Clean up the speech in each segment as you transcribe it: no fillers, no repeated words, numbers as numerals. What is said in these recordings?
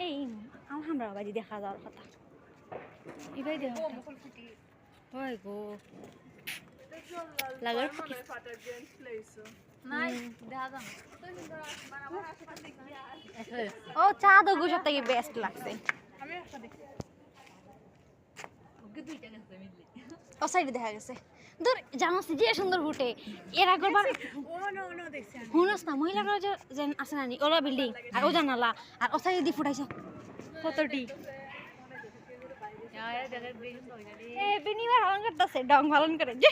এই আমরা বাড়ি দেখা যাওয়ার কথা এবারে দেখা হয় গো লাগার ও চা দগু সব থেকে বেস্ট লাগছে ও সাইডে দেখা গেছে ধর জানাস যে সুন্দর ঘুটে এর আগরবার হুনস না মহিলারা যে আছে না ওলা বিল্ডিং আর ও জানালা আর ও সাইডে দি ফুটাইছে কতটি এ বিনিবার হলন করতেছে ডং হলন করে যে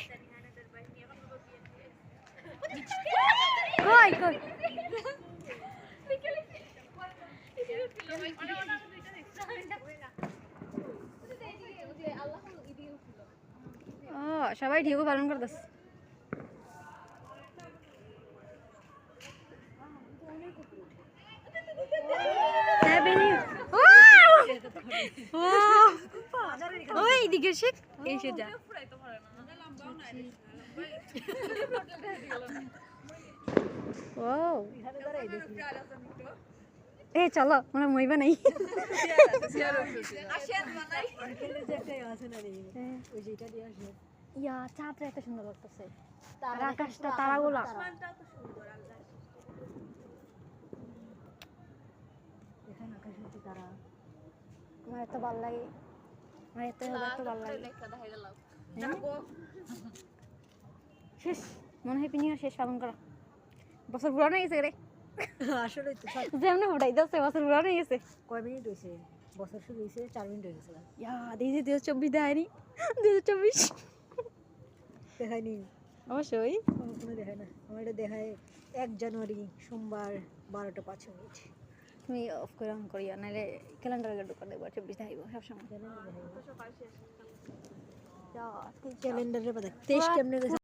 কই কই ও সবাই ঠিকও পালন করতেছে ওই দিকে শেখ এসে যা ও এ চলো মানে মইবা নাই ইয়া চাঁদটা এত সুন্দর লাগতেছে আর আকাশটা তারাগুলা আমার এত ভালো লাগে আমার এত ভালো লাগে শেষ মনে হয় পিনিয়া শেষ পালন করা বছর পুরানো গেছে রে আসলে যেমন উঠাই যাচ্ছে বছর পুরানো গেছে কয় মিনিট হয়েছে বছর শুরু হয়েছে 4 মিনিট হয়ে গেছে ইয়া দেখি 2024 দেখায়নি 2024 দেখায়নি অবশ্যই কোনো দেখায় না আমার এটা দেখায় 1 জানুয়ারি সোমবার 12টা 5 মিনিট তুমি অফ করে অন করিয়া নাহলে ক্যালেন্ডারে গেট করে দেবো 24 দেখাইব সবসময় ক্যালেন্ডারে ক্যালেন্ডারে 23 কেমনে